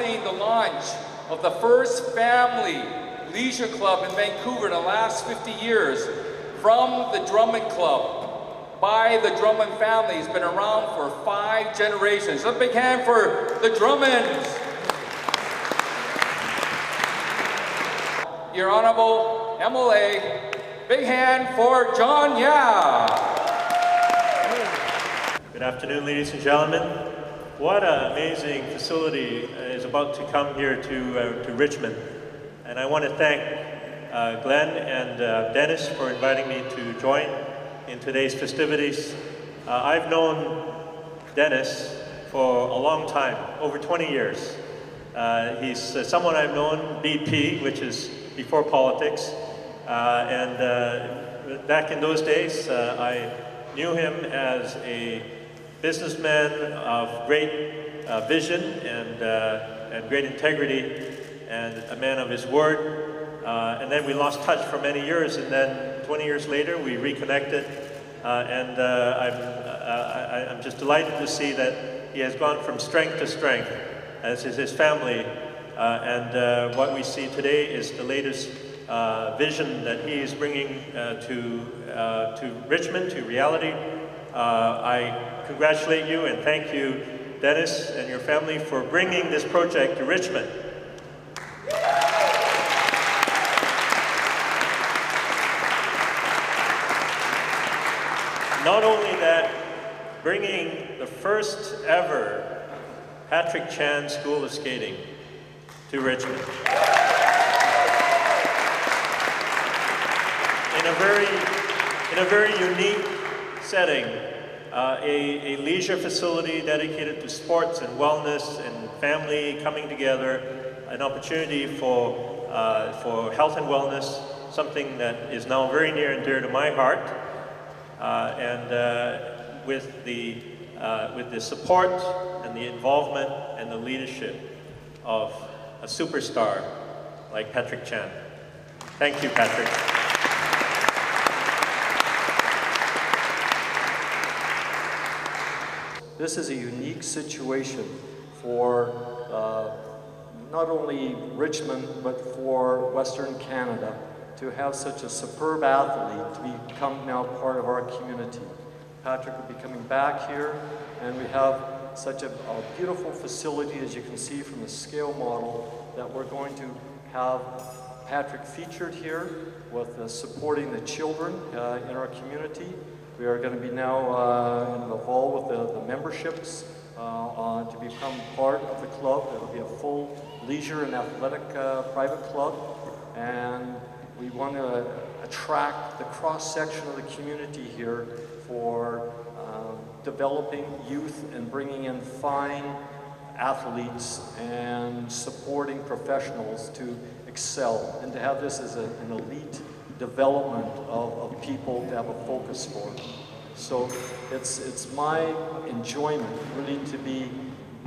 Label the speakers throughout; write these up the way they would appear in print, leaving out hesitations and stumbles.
Speaker 1: announcing the launch of the first family leisure club in Vancouver in the last 50 years from the Drummond Club by the Drummond family. It's been around for 5 generations. A big hand for the Drummonds. Your Honorable MLA, big hand for John Yao.
Speaker 2: Good afternoon, ladies and gentlemen. What an amazing facility is about to come here to Richmond. And I want to thank Glenn and Dennis for inviting me to join in today's festivities. I've known Dennis for a long time, over 20 years. He's someone I've known, BP, which is before politics. Back in those days, I knew him as a businessman of great vision and great integrity, and a man of his word. And then we lost touch for many years, and then 20 years later we reconnected. I'm just delighted to see that he has gone from strength to strength, as is his family. What we see today is the latest vision that he is bringing to Richmond, to reality. I congratulate you and thank you, Dennis, and your family for bringing this project to Richmond. Not only that, bringing the first ever Patrick Chan School of Skating to Richmond. In a very unique setting, a leisure facility dedicated to sports and wellness and family coming together, an opportunity for health and wellness, something that is now very near and dear to my heart. With the support and the involvement and the leadership of a superstar like Patrick Chan. Thank you, Patrick.
Speaker 3: This is a unique situation for not only Richmond, but for Western Canada, to have such a superb athlete to become now part of our community. Patrick will be coming back here, and we have such a beautiful facility, as you can see from the scale model, that we're going to have Patrick featured here with supporting the children in our community. We are going to be now involved with the memberships to become part of the club. It will be a full leisure and athletic private club, and we want to attract the cross-section of the community here for developing youth and bringing in fine athletes and supporting professionals to excel, and to have this as an elite development of people to have a focus for. So it's my enjoyment really to be,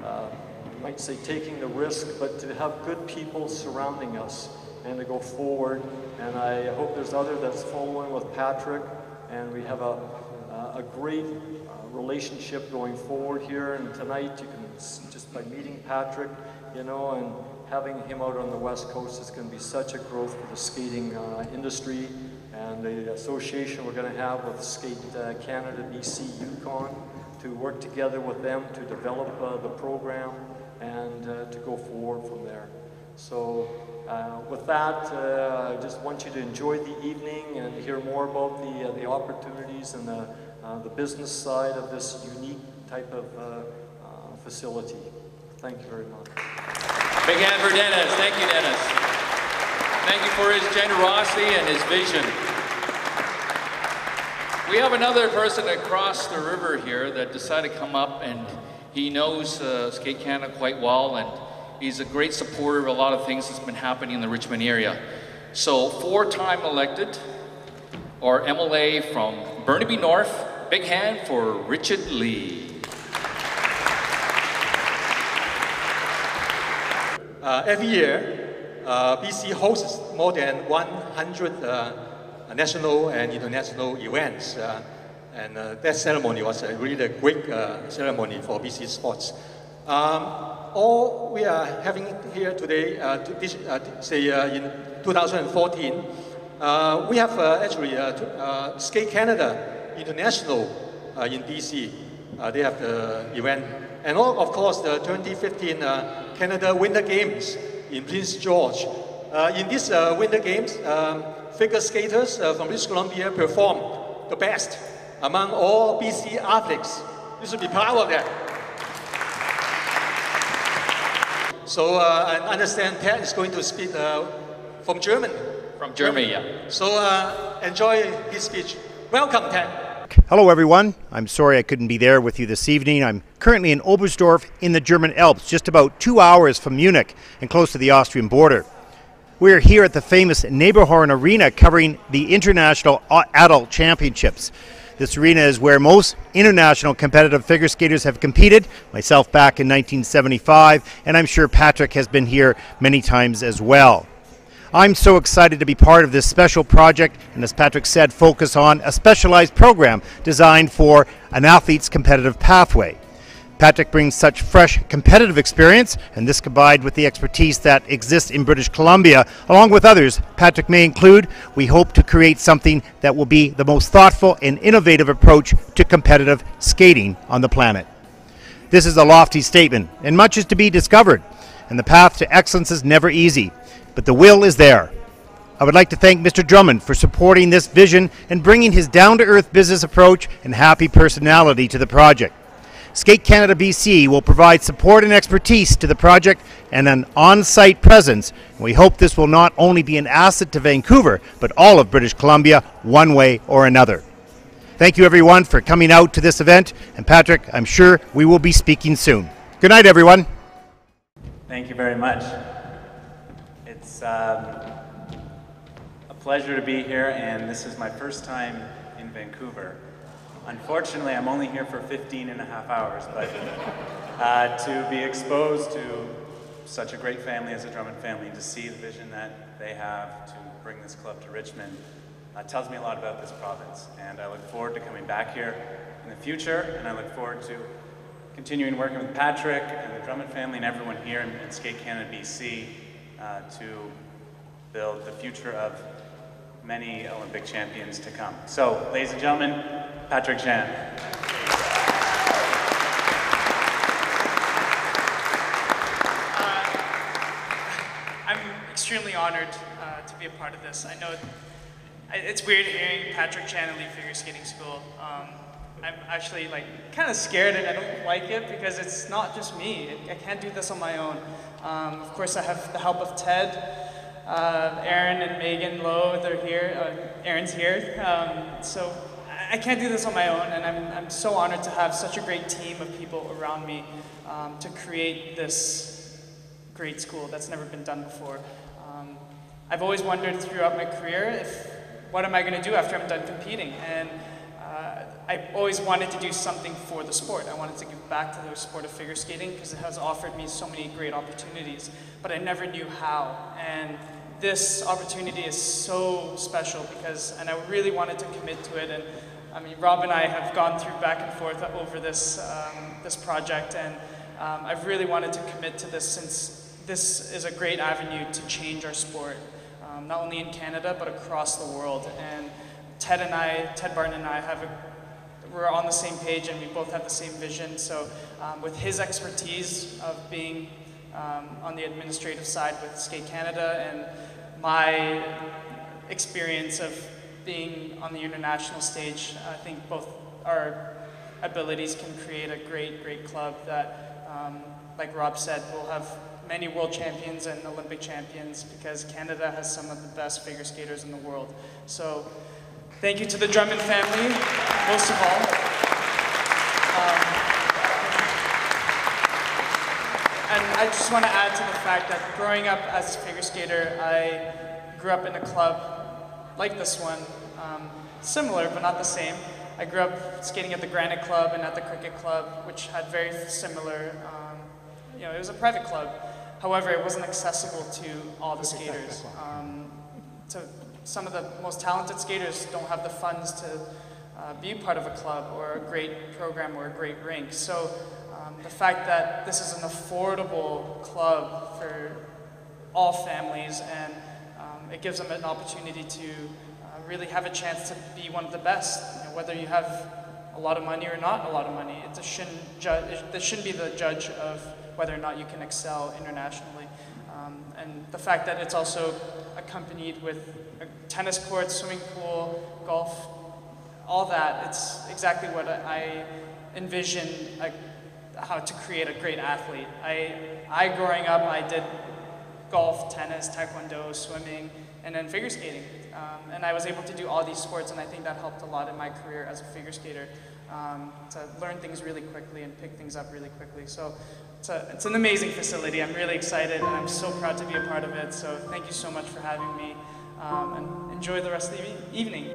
Speaker 3: you might say, taking the risk, but to have good people surrounding us and to go forward. And I hope there's others that's following with Patrick, and we have a great relationship going forward here. And tonight, you can, just by meeting Patrick, you know, and having him out on the West Coast is going to be such a growth for the skating industry, and the association we're going to have with Skate Canada, BC, Yukon, to work together with them to develop the program and to go forward from there. So with that, I just want you to enjoy the evening and hear more about the opportunities and the business side of this unique type of facility. Thank you very much.
Speaker 1: Big hand for Dennis. Thank you, Dennis. Thank you for his generosity and his vision. We have another person across the river here that decided to come up, and he knows Skate Canada quite well, and he's a great supporter of a lot of things that's been happening in the Richmond area. So 4-time elected, or MLA from Burnaby North, big hand for Richard Lee.
Speaker 4: Every year, BC hosts more than 100 national and international events. That ceremony was really a great ceremony for BC sports. All we are having here today, in 2014, we have actually Skate Canada International in BC. They have the event. And of course, the 2015 Canada Winter Games in Prince George. In these Winter Games, figure skaters from British Columbia performed the best among all BC athletes. You should be proud of that. So I understand Ted is going to speak from Germany.
Speaker 1: From Germany, yeah.
Speaker 4: So enjoy his speech. Welcome, Ted.
Speaker 5: Hello everyone. I'm sorry I couldn't be there with you this evening. I'm currently in Oberstdorf in the German Alps, just about 2 hours from Munich and close to the Austrian border. We're here at the famous Neighborhorn Arena covering the International Adult Championships. This arena is where most international competitive figure skaters have competed, myself back in 1975, and I'm sure Patrick has been here many times as well. I'm so excited to be part of this special project, and as Patrick said, focus on a specialized program designed for an athlete's competitive pathway. Patrick brings such fresh competitive experience, and this combined with the expertise that exists in British Columbia, along with others Patrick may include, we hope to create something that will be the most thoughtful and innovative approach to competitive skating on the planet. This is a lofty statement, and much is to be discovered, and the path to excellence is never easy, but the will is there. I would like to thank Mr. Drummond for supporting this vision and bringing his down-to-earth business approach and happy personality to the project. Skate Canada BC will provide support and expertise to the project and an on-site presence. We hope this will not only be an asset to Vancouver, but all of British Columbia, one way or another. Thank you everyone for coming out to this event, and Patrick, I'm sure we will be speaking soon. Good night everyone.
Speaker 6: Thank you very much. It's a pleasure to be here, and this is my first time in Vancouver. Unfortunately, I'm only here for 15 and a half hours, but to be exposed to such a great family as the Drummond family, to see the vision that they have to bring this club to Richmond, tells me a lot about this province. And I look forward to coming back here in the future, and I look forward to continuing working with Patrick and the Drummond family and everyone here in Skate Canada BC to build the future of many Olympic champions to come. So, ladies and gentlemen, Patrick Jan.
Speaker 7: I'm extremely honored to be a part of this. I know it's weird hearing Patrick Chan lead figure skating school. I'm actually kind of scared, and I don't like it because it's not just me. I can't do this on my own. Of course, I have the help of Ted. Aaron and Megan Lowe, they're here. Aaron's here. So I can't do this on my own, and I'm so honored to have such a great team of people around me to create this great school that's never been done before. I've always wondered throughout my career what am I going to do after I'm done competing, and I always wanted to do something for the sport. I wanted to give back to the sport of figure skating because it has offered me so many great opportunities, but I never knew how. And this opportunity is so special and I really wanted to commit to it. And I mean, Rob and I have gone through back and forth over this this project, and I've really wanted to commit to this since this is a great avenue to change our sport, not only in Canada but across the world. And Ted Barton and I we're on the same page, and we both have the same vision. So with his expertise of being on the administrative side with Skate Canada, and my experience of being on the international stage, I think both our abilities can create a great club that, like Rob said, will have many world champions and Olympic champions, because Canada has some of the best figure skaters in the world. So thank you to the Drummond family, most of all. And I just want to add to the fact that growing up as a figure skater, I grew up in a club like this one, similar but not the same. I grew up skating at the Granite Club and at the Cricket Club, which had very similar, it was a private club. However, it wasn't accessible to all the skaters. Some of the most talented skaters don't have the funds to be part of a club or a great program or a great rink. So The fact that this is an affordable club for all families, and it gives them an opportunity to really have a chance to be one of the best. You know, whether you have a lot of money or not a lot of money, this shouldn't be the judge of whether or not you can excel internationally. And the fact that it's also accompanied with a tennis court, swimming pool, golf, all that, it's exactly what I envision how to create a great athlete. I growing up, I did golf, tennis, taekwondo, swimming, and then figure skating. And I was able to do all these sports, and I think that helped a lot in my career as a figure skater, to learn things really quickly and pick things up really quickly. So it's an amazing facility. I'm really excited, and I'm so proud to be a part of it. So thank you so much for having me, and enjoy the rest of the evening.